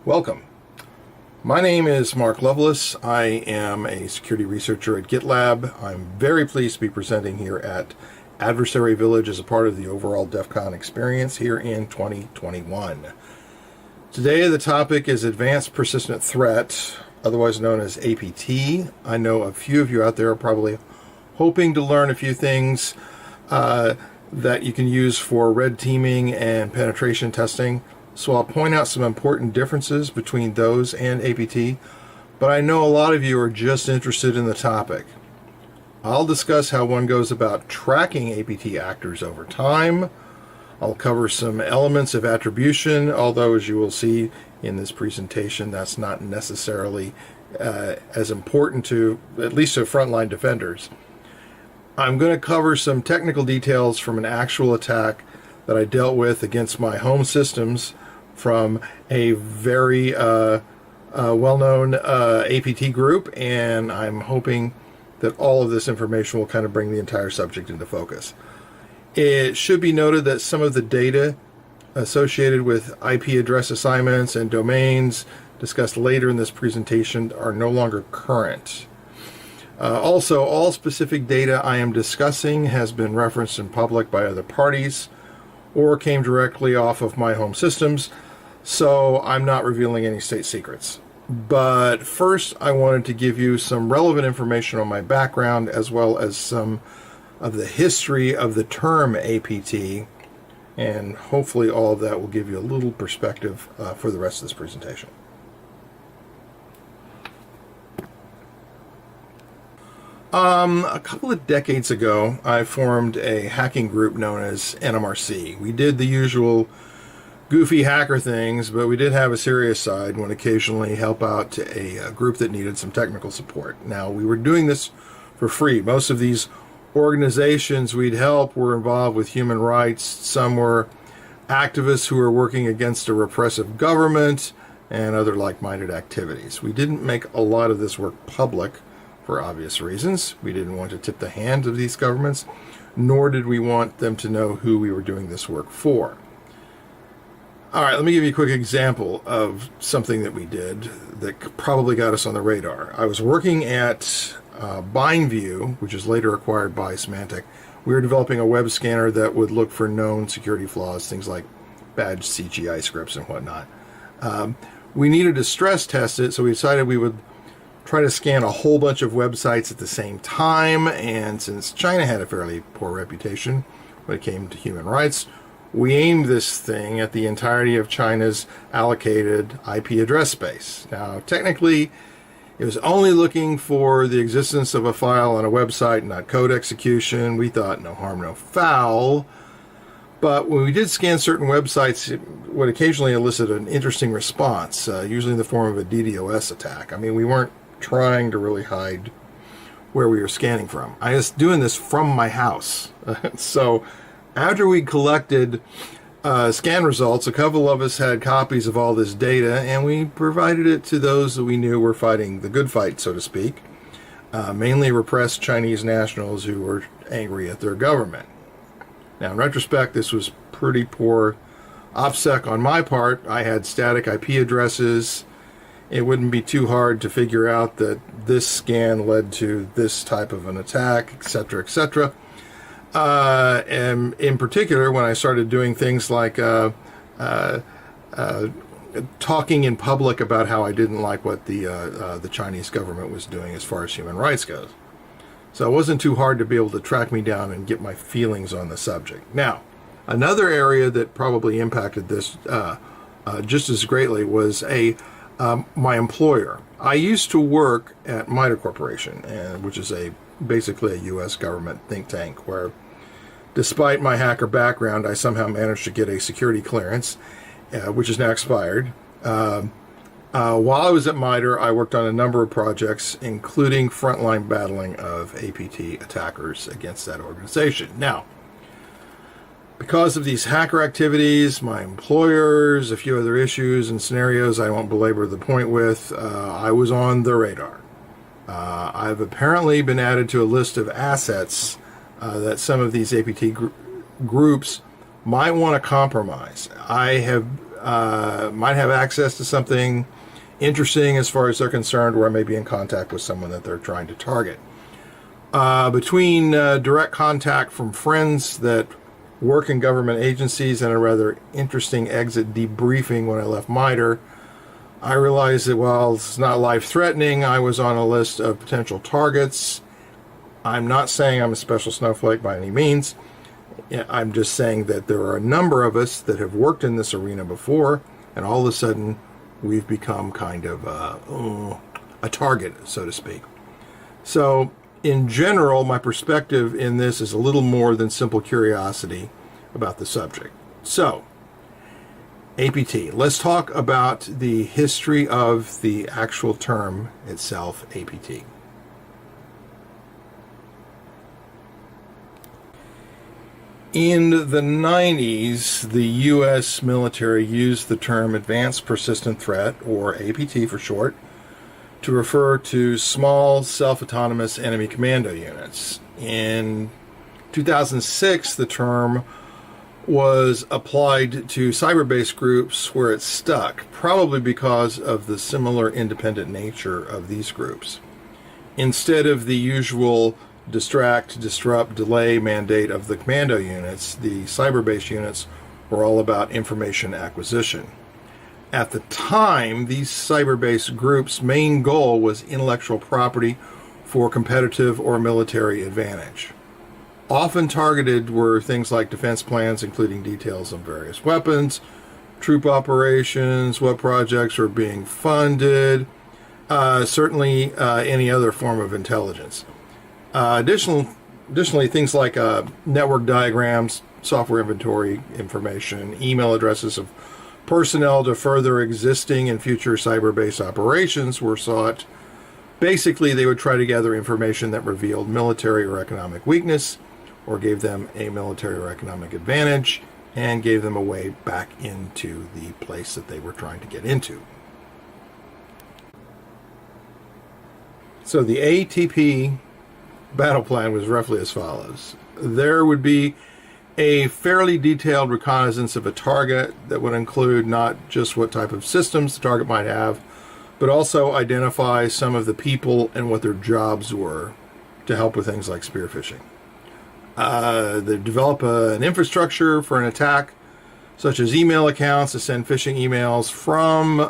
Welcome. My name is Mark Loveless. I am a security researcher at GitLab. I'm very pleased to be presenting here at Adversary Village as a part of the overall DEF CON experience here in 2021. Today the topic is Advanced Persistent Threat, otherwise known as APT. I know a few of you out there are probably hoping to learn a few things that you can use for red teaming and penetration testing. So I'll point out some important differences between those and APT, but I know a lot of you are just interested in the topic. I'll discuss how one goes about tracking APT actors over time. I'll cover some elements of attribution, although as you will see in this presentation, that's not necessarily as important to, at least to frontline defenders. I'm going to cover some technical details from an actual attack that I dealt with against my home systems from a very well-known APT group, and I'm hoping that all of this information will kind of bring the entire subject into focus. It should be noted that some of the data associated with IP address assignments and domains discussed later in this presentation are no longer current. Also, all specific data I am discussing has been referenced in public by other parties or came directly off of my home systems, so I'm not revealing any state secrets. But first, I wanted to give you some relevant information on my background as well as some of the history of the term APT, and hopefully all of that will give you a little perspective for the rest of this presentation. A couple of decades ago, I formed a hacking group known as NMRC. We did the usual goofy hacker things, but we did have a serious side and would occasionally help out a group that needed some technical support. Now, we were doing this for free. Most of these organizations we'd help were involved with human rights. Some were activists who were working against a repressive government and other like-minded activities. We didn't make a lot of this work public for obvious reasons. We didn't want to tip the hand of these governments, nor did we want them to know who we were doing this work for. All right, let me give you a quick example of something that we did that probably got us on the radar. I was working at BindView, which is later acquired by Symantec. We were developing a web scanner that would look for known security flaws, things like bad CGI scripts and whatnot. We needed to stress test it, so we decided we would try to scan a whole bunch of websites at the same time, and since China had a fairly poor reputation when it came to human rights, we aimed this thing at the entirety of China's allocated IP address space. Now, technically, it was only looking for the existence of a file on a website, not code execution. We thought no harm, no foul. But when we did scan certain websites, it would occasionally elicit an interesting response, usually in the form of a DDoS attack. I mean, we weren't trying to really hide where we were scanning from. I was doing this from my house. So after we collected scan results, a couple of us had copies of all this data, and we provided it to those that we knew were fighting the good fight, so to speak, mainly repressed Chinese nationals who were angry at their government. Now, in retrospect, this was pretty poor OPSEC on my part. I had static IP addresses. It wouldn't be too hard to figure out that this scan led to this type of an attack, etc., etc. And in particular, when I started doing things like talking in public about how I didn't like what the Chinese government was doing as far as human rights goes. So it wasn't too hard to be able to track me down and get my feelings on the subject. Now, another area that probably impacted this just as greatly was my employer. I used to work at MITRE Corporation, which is basically a U.S. government think tank, where despite my hacker background, I somehow managed to get a security clearance, which is now expired. While I was at MITRE, I worked on a number of projects, including frontline battling of APT attackers against that organization. Now, because of these hacker activities, my employers, a few other issues and scenarios I won't belabor the point with, I was on the radar. I've apparently been added to a list of assets that some of these APT groups might want to compromise. I have might have access to something interesting as far as they're concerned, or I may be in contact with someone that they're trying to target. Between direct contact from friends that work in government agencies and a rather interesting exit debriefing when I left MITRE, I realized that while it's not life-threatening, I was on a list of potential targets. I'm not saying I'm a special snowflake by any means. I'm just saying that there are a number of us that have worked in this arena before, and all of a sudden we've become kind of a target, so to speak. So, in general, my perspective in this is a little more than simple curiosity about the subject. So, APT. Let's talk about the history of the actual term itself, APT. In the 90s, the U.S. military used the term Advanced Persistent Threat, or APT for short, to refer to small, self-autonomous enemy commando units. In 2006, the term was applied to cyber-based groups where it stuck, probably because of the similar independent nature of these groups. Instead of the usual distract, disrupt, delay mandate of the commando units, the cyber-based units were all about information acquisition. At the time, these cyber-based groups' main goal was intellectual property for competitive or military advantage. Often targeted were things like defense plans, including details on various weapons, troop operations, what projects are being funded, certainly any other form of intelligence. Additionally, things like network diagrams, software inventory information, email addresses of personnel to further existing and future cyber-based operations were sought. Basically, they would try to gather information that revealed military or economic weakness, or gave them a military or economic advantage, and gave them a way back into the place that they were trying to get into. So the ATP battle plan was roughly as follows. There would be a fairly detailed reconnaissance of a target that would include not just what type of systems the target might have, but also identify some of the people and what their jobs were to help with things like spear phishing. They develop an infrastructure for an attack, such as email accounts to send phishing emails from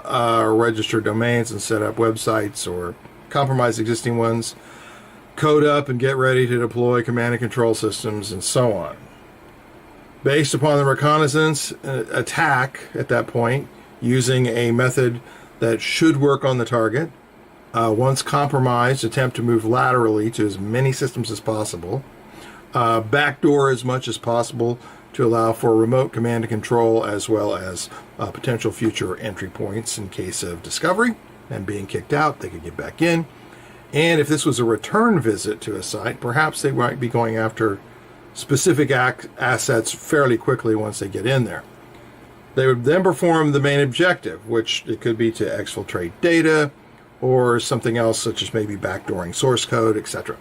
registered domains and set up websites or compromise existing ones, code up and get ready to deploy command and control systems, and so on. Based upon the reconnaissance attack at that point, using a method that should work on the target, once compromised, attempt to move laterally to as many systems as possible, backdoor as much as possible to allow for remote command and control, as well as potential future entry points in case of discovery and being kicked out. They could get back in. And if this was a return visit to a site, perhaps they might be going after specific assets fairly quickly once they get in there. They would then perform the main objective, which it could be to exfiltrate data or something else, such as maybe backdooring source code, etc.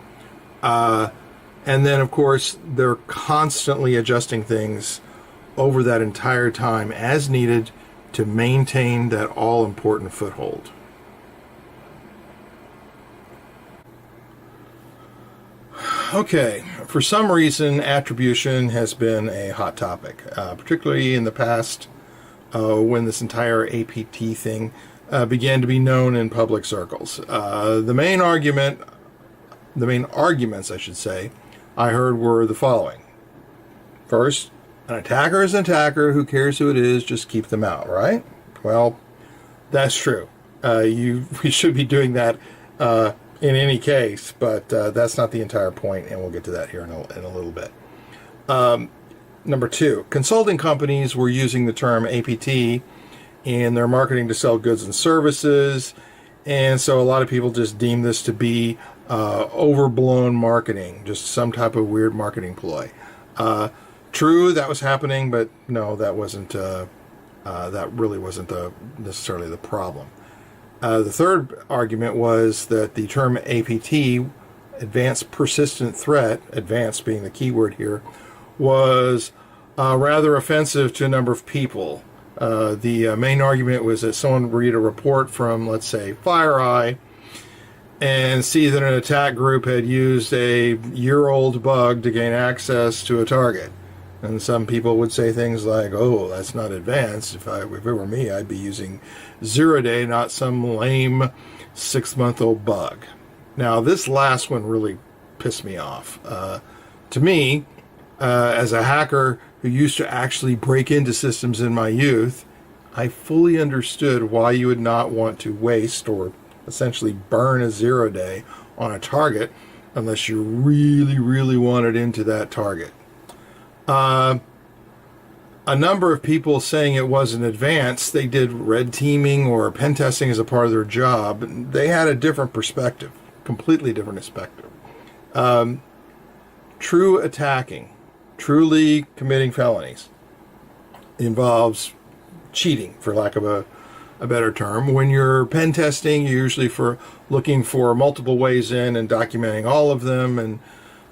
And then, of course, they're constantly adjusting things over that entire time as needed to maintain that all-important foothold. Okay, for some reason, attribution has been a hot topic, particularly in the past when this entire APT thing began to be known in public circles. The main arguments, I should say, I heard were the following. First, an attacker is an attacker. Who cares who it is? Just keep them out, right? Well, that's true. We should be doing that in any case, but that's not the entire point, and we'll get to that here in a little bit. Number two, consulting companies were using the term APT in their marketing to sell goods and services, and so a lot of people just deem this to be overblown marketing, just some type of weird marketing ploy. True, that was happening, but no, that wasn't. That really wasn't necessarily the problem. The third argument was that the term APT, Advanced Persistent Threat, advanced being the key word here, was rather offensive to a number of people. The main argument was that someone would read a report from, let's say, FireEye, and see that an attack group had used a year-old bug to gain access to a target. And some people would say things like, oh, that's not advanced. If it were me, I'd be using 0-day, not some lame 6-month-old bug. Now, this last one really pissed me off. To me, as a hacker who used to actually break into systems in my youth, I fully understood why you would not want to waste or essentially burn a 0-day on a target unless you really, really wanted into that target. A number of people saying it wasn't advanced, they did red teaming or pen testing as a part of their job. They had a different perspective, completely different perspective. True attacking, truly committing felonies, involves cheating, for lack of a better term. When you're pen testing, you're usually looking for multiple ways in and documenting all of them, and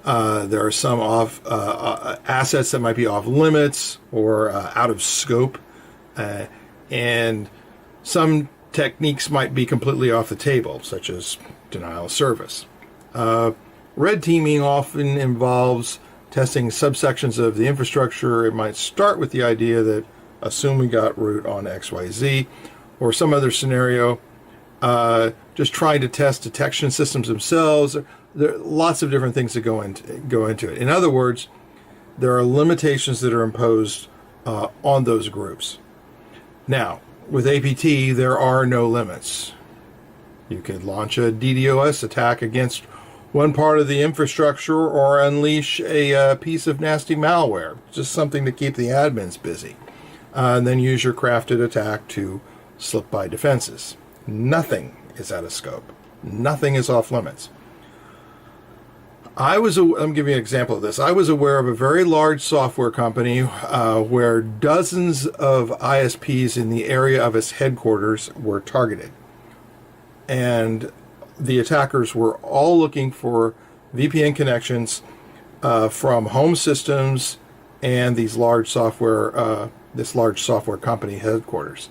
there are some assets that might be off limits or out of scope, and some techniques might be completely off the table, such as denial of service. Red teaming often involves testing subsections of the infrastructure. It might start with the idea that assume we got root on XYZ, or some other scenario, just trying to test detection systems themselves. There are lots of different things that go into it. In other words, there are limitations that are imposed on those groups. Now, with APT, there are no limits. You could launch a DDoS attack against one part of the infrastructure or unleash a piece of nasty malware, just something to keep the admins busy, and then use your crafted attack to slip by defenses. Nothing is out of scope. Nothing is off limits. I'm giving you an example of this. I was aware of a very large software company where dozens of ISPs in the area of its headquarters were targeted. And the attackers were all looking for VPN connections from home systems and this large software company headquarters.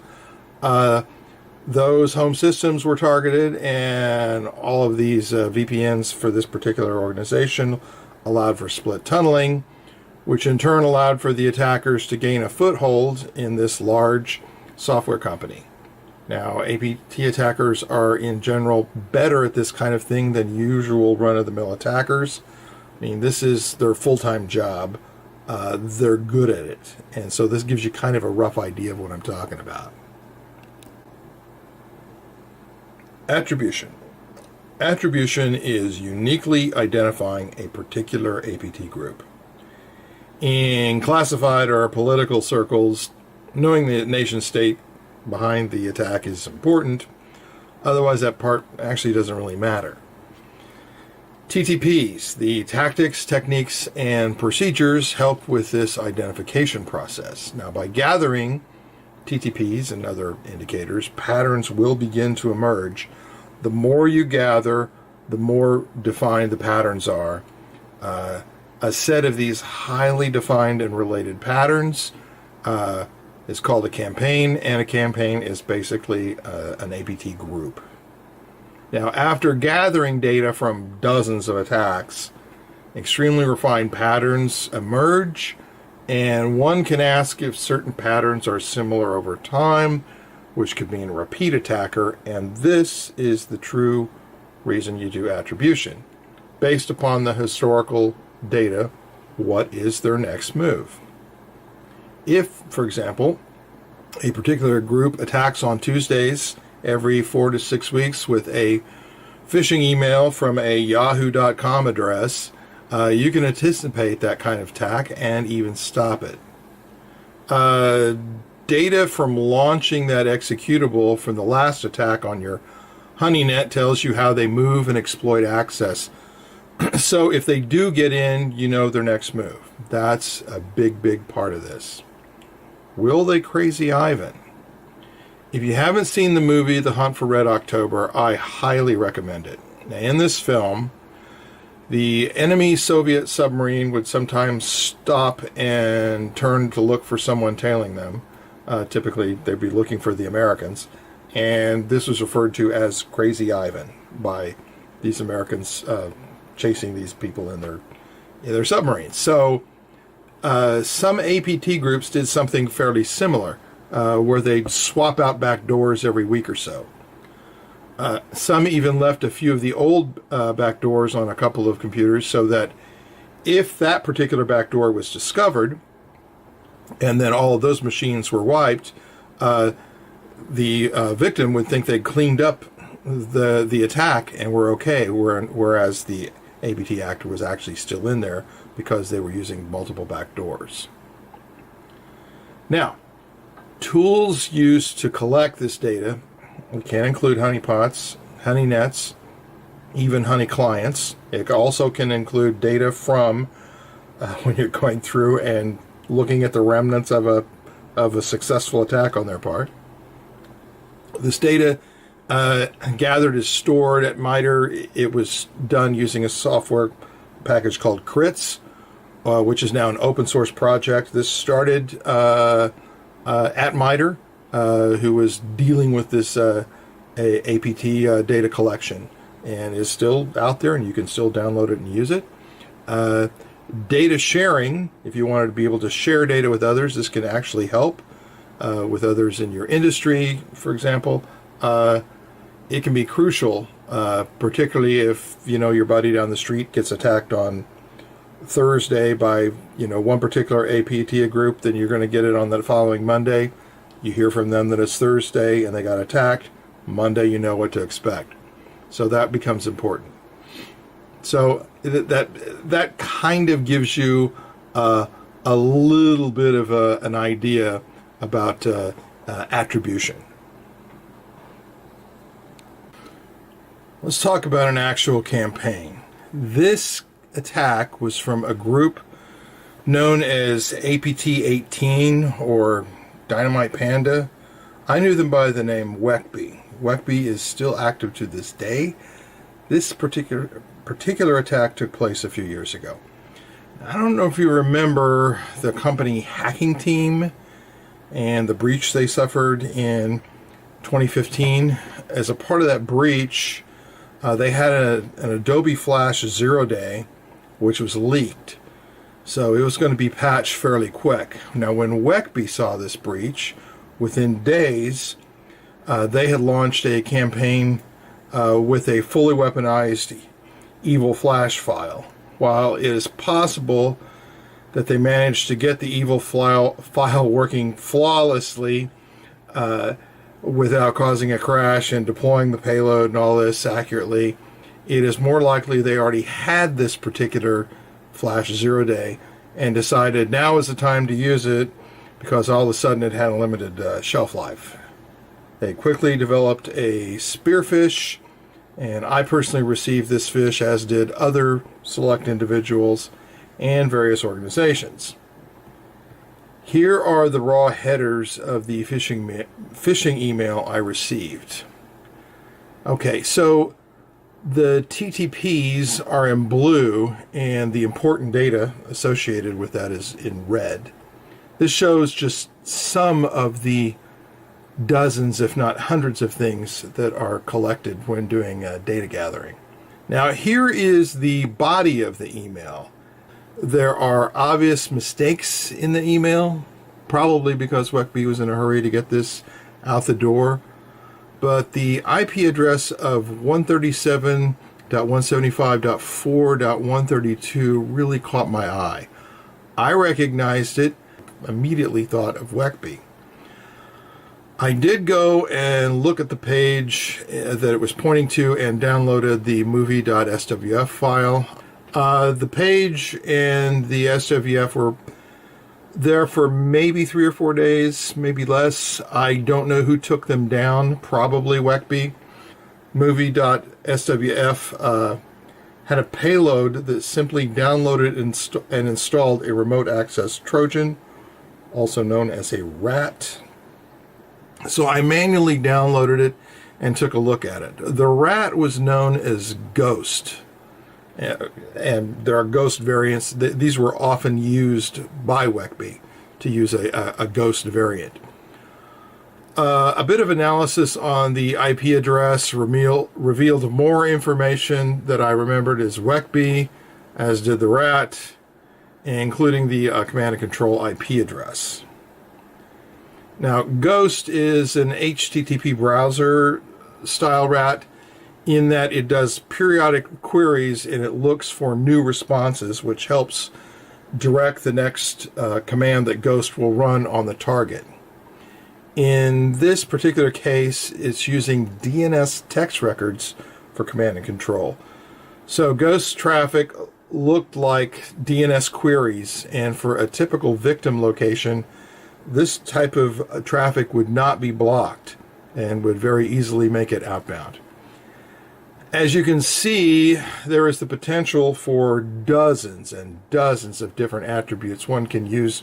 Those home systems were targeted, and all of these VPNs for this particular organization allowed for split tunneling, which in turn allowed for the attackers to gain a foothold in this large software company. Now, APT attackers are in general better at this kind of thing than usual run-of-the-mill attackers. I mean, this is their full-time job. They're good at it. And so this gives you kind of a rough idea of what I'm talking about. Attribution. Attribution is uniquely identifying a particular APT group. In classified or political circles, knowing the nation state behind the attack is important. Otherwise, that part actually doesn't really matter. TTPs, the tactics, techniques, and procedures, help with this identification process. Now, by gathering TTPs and other indicators, patterns will begin to emerge. The more you gather, the more defined the patterns are. A set of these highly defined and related patterns is called a campaign, and a campaign is basically an APT group. Now, after gathering data from dozens of attacks, extremely refined patterns emerge, and one can ask if certain patterns are similar over time, which could mean a repeat attacker, and this is the true reason you do attribution. Based upon the historical data, what is their next move? If, for example, a particular group attacks on Tuesdays every 4 to 6 weeks with a phishing email from a yahoo.com address, you can anticipate that kind of attack and even stop it. Data from launching that executable from the last attack on your honeynet tells you how they move and exploit access. So if they do get in, you know their next move. That's a big, big part of this. Will they crazy Ivan? If you haven't seen the movie The Hunt for Red October, I highly recommend it. Now, in this film, the enemy Soviet submarine would sometimes stop and turn to look for someone tailing them. Typically, they'd be looking for the Americans. And this was referred to as Crazy Ivan by these Americans chasing these people in their submarines. So some APT groups did something fairly similar, where they'd swap out back doors every week or so. Some even left a few of the old back doors on a couple of computers so that if that particular back door was discovered and then all of those machines were wiped, the victim would think they'd cleaned up the attack and were okay, whereas the APT actor was actually still in there because they were using multiple back doors. Now, tools used to collect this data can include honeypots, honey nets, even honey clients. It also can include data from when you're going through and looking at the remnants of a successful attack on their part. This data gathered is stored at MITRE. It was done using a software package called CRITS, which is now an open source project. This started at MITRE, who was dealing with this APT data collection, and is still out there, and you can still download it and use it. Data sharing, if you wanted to be able to share data with others, this can actually help with others in your industry, for example. It can be crucial, particularly if your buddy down the street gets attacked on Thursday by one particular APT group, then you're going to get it on the following Monday. You hear from them that it's Thursday and they got attacked. Monday, you know what to expect. So that becomes important. So that kind of gives you a little bit of an idea about attribution. Let's talk about an actual campaign. This attack was from a group known as APT-18 or Dynamite Panda. I knew them by the name WECB. WECB is still active to this day. This particular attack took place a few years ago. I don't know if you remember the company Hacking Team and the breach they suffered in 2015. As a part of that breach, they had an Adobe Flash 0-day, which was leaked. So it was going to be patched fairly quick. Now, when WECB saw this breach, within days, they had launched a campaign with a fully weaponized evil flash file. While it is possible that they managed to get the evil file working flawlessly without causing a crash and deploying the payload and all this accurately, it is more likely they already had this particular Flash 0-day and decided now is the time to use it because all of a sudden it had a limited shelf life. They quickly developed a spearfish, and I personally received this fish, as did other select individuals and various organizations. Here are the raw headers of the phishing email I received. Okay, so the TTPs are in blue, and the important data associated with that is in red. This shows just some of the dozens, if not hundreds of things that are collected when doing data gathering. Now, here is the body of the email. There are obvious mistakes in the email, probably because WECB was in a hurry to get this out the door. But the IP address of 137.175.4.132 really caught my eye. I recognized it, immediately thought of WECB. I did go and look at the page that it was pointing to and downloaded the movie.swf file. The page and the SWF were there for maybe 3 or 4 days, maybe less. I don't know who took them down, probably WECB. Movie.swf had a payload that simply downloaded and installed a remote access Trojan, also known as a rat. So I manually downloaded it and took a look at it. The rat was known as Ghost. And there are Ghost variants. These were often used by WECB to use a Ghost variant. A bit of analysis on the IP address revealed more information that I remembered as WECB, as did the rat, including the command and control IP address. Now, Ghost is an HTTP browser style rat in that it does periodic queries and it looks for new responses, which helps direct the next command that Ghost will run on the target. In this particular case, it's using DNS text records for command and control. So Ghost traffic looked like DNS queries, and for a typical victim location, this type of traffic would not be blocked and would very easily make it outbound. As you can see, there is the potential for dozens and dozens of different attributes one can use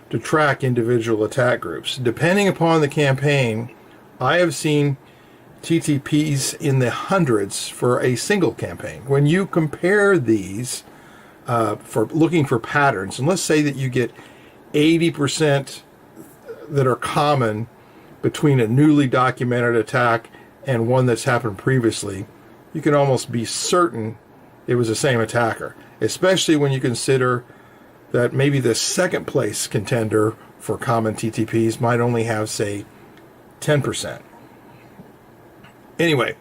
to track individual attack groups. Depending upon the campaign, I have seen TTPs in the hundreds for a single campaign. When you compare these for looking for patterns, and let's say that you get 80% that are common between a newly documented attack and one that's happened previously, you can almost be certain it was the same attacker, especially when you consider that maybe the second place contender for common TTPs might only have, say, 10%. Anyway,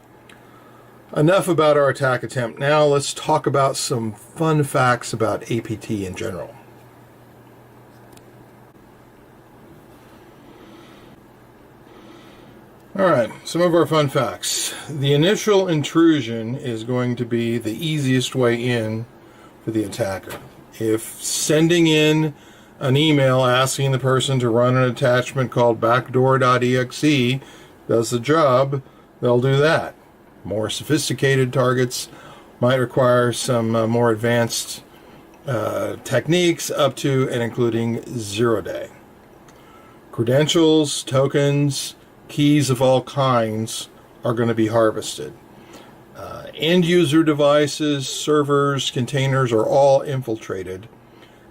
enough about our attack attempt. Now let's talk about some fun facts about APT in general. Alright, some of our fun facts. The initial intrusion is going to be the easiest way in for the attacker. If sending in an email asking the person to run an attachment called backdoor.exe does the job, they'll do that. More sophisticated targets might require some more advanced techniques up to and including zero-day. Credentials, tokens, keys of all kinds are going to be harvested. End-user devices, servers, containers are all infiltrated,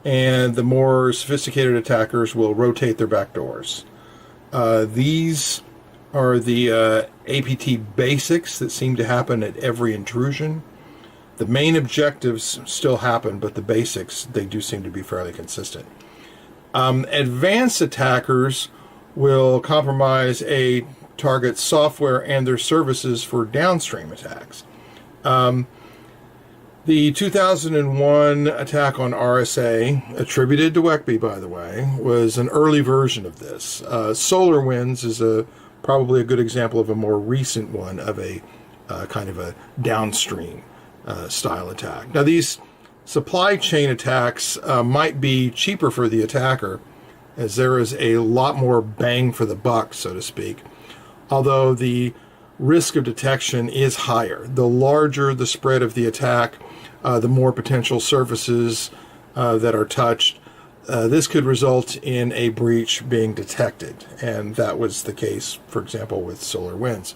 and the more sophisticated attackers will rotate their backdoors. These are the APT basics that seem to happen at every intrusion. The main objectives still happen, but the basics, they do seem to be fairly consistent. Advanced attackers will compromise a target's software and their services for downstream attacks. The 2001 attack on RSA, attributed to WECB, by the way, was an early version of this. SolarWinds is probably a good example of a more recent one of a kind of a downstream style attack. Now, these supply chain attacks might be cheaper for the attacker, as there is a lot more bang for the buck, so to speak, although the risk of detection is higher. The larger the spread of the attack, the more potential surfaces that are touched. This could result in a breach being detected, and that was the case, for example, with SolarWinds.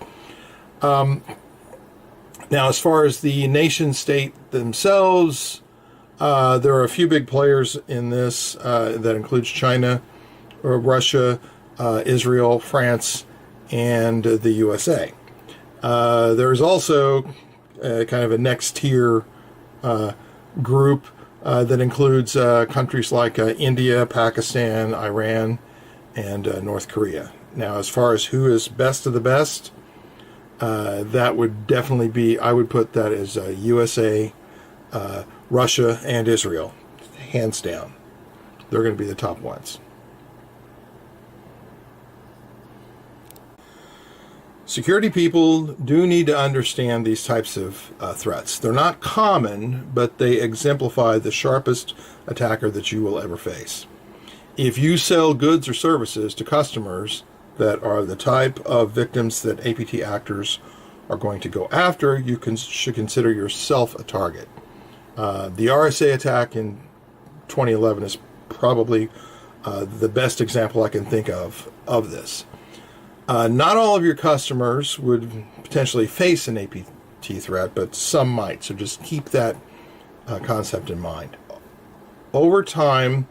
Now, as far as the nation state themselves, there are a few big players in this that includes China, Russia, Israel, France, and the USA. There's also kind of a next tier group that includes countries like India, Pakistan, Iran, and North Korea. Now, as far as who is best of the best, that would definitely be, I would put that as USA, Russia, and Israel. Hands down. They're going to be the top ones. Security people do need to understand these types of threats. They're not common, but they exemplify the sharpest attacker that you will ever face. If you sell goods or services to customers that are the type of victims that APT actors are going to go after, you should consider yourself a target. The RSA attack in 2011 is probably the best example I can think of this. Not all of your customers would potentially face an APT threat, but some might, so just keep that concept in mind. Over time,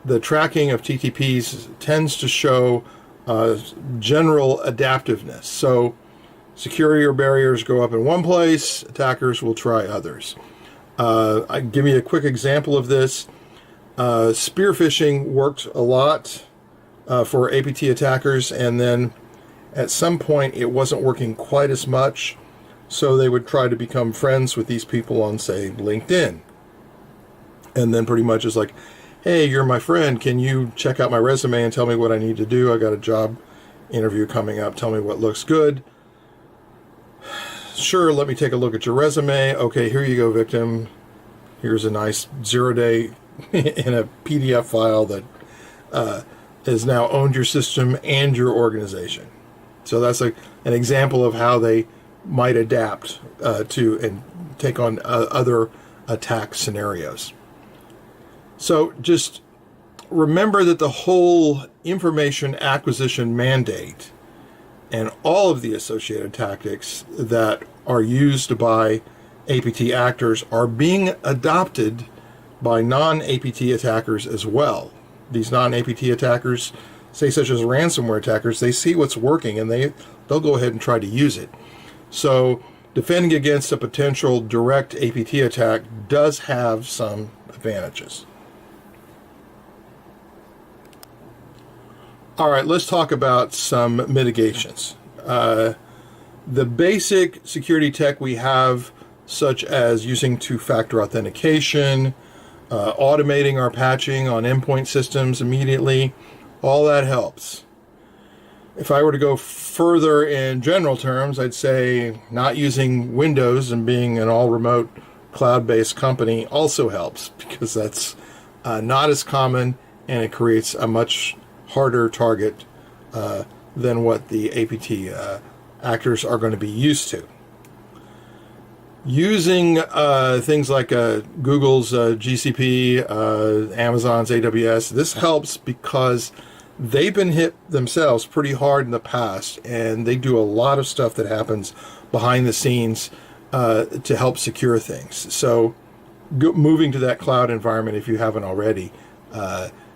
the tracking of TTPs tends to show general adaptiveness. So security or barriers go up in one place, attackers will try others. I give you a quick example of this. Spear phishing worked a lot for APT attackers, and then at some point it wasn't working quite as much, so they would try to become friends with these people on, say, LinkedIn. And then pretty much it's like, hey, you're my friend, can you check out my resume and tell me what I need to do? I got a job interview coming up, tell me what looks good. Sure, let me take a look at your resume. Okay, here you go, victim. Here's a nice 0-day in a PDF file that has now owned your system and your organization. So that's an example of how they might adapt to and take on other attack scenarios. So just remember that the whole information acquisition mandate and all of the associated tactics that are used by APT actors are being adopted by non-APT attackers as well. These non-APT attackers, say such as ransomware attackers, they see what's working and they'll go ahead and try to use it. So defending against a potential direct APT attack does have some advantages. All right, let's talk about some mitigations. The basic security tech we have, such as using two-factor authentication, automating our patching on endpoint systems immediately, all that helps. If I were to go further in general terms, I'd say not using Windows and being an all-remote cloud-based company also helps, because that's not as common and it creates a much harder target than what the APT actors are going to be used to. Using things like Google's GCP, Amazon's AWS, this helps because they've been hit themselves pretty hard in the past, and they do a lot of stuff that happens behind the scenes to help secure things. So moving to that cloud environment, if you haven't already,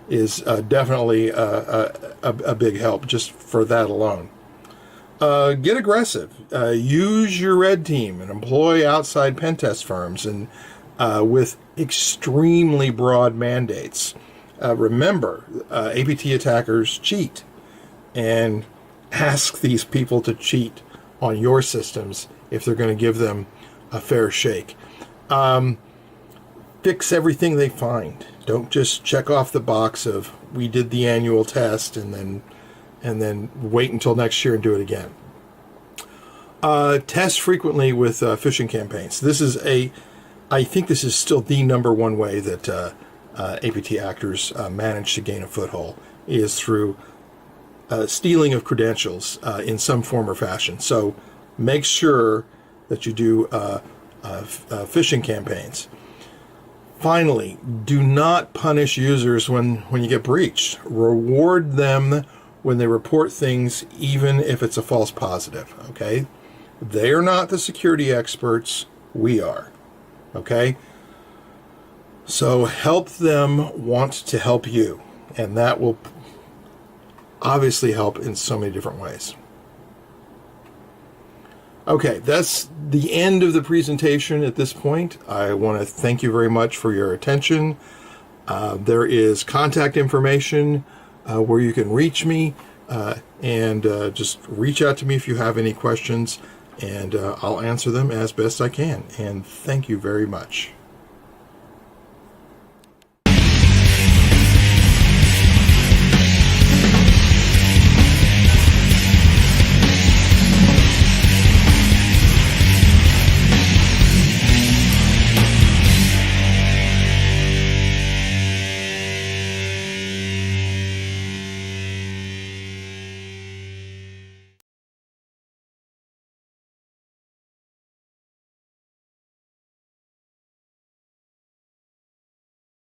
is definitely a big help just for that alone. Get aggressive. Use your red team and employ outside pen test firms and with extremely broad mandates. Remember, APT attackers cheat, and ask these people to cheat on your systems if they're going to give them a fair shake. Fix everything they find. Don't just check off the box of we did the annual test and then wait until next year and do it again. Test frequently with phishing campaigns. I think this is still the number one way that APT actors manage to gain a foothold, is through stealing of credentials in some form or fashion. So make sure that you do phishing campaigns. Finally, do not punish users when you get breached. Reward them when they report things, even if it's a false positive, okay? They are not the security experts. We are, okay? So help them want to help you, and that will obviously help in so many different ways. Okay, that's the end of the presentation at this point. I want to thank you very much for your attention. There is contact information where you can reach me, and just reach out to me if you have any questions, and I'll answer them as best I can. And thank you very much.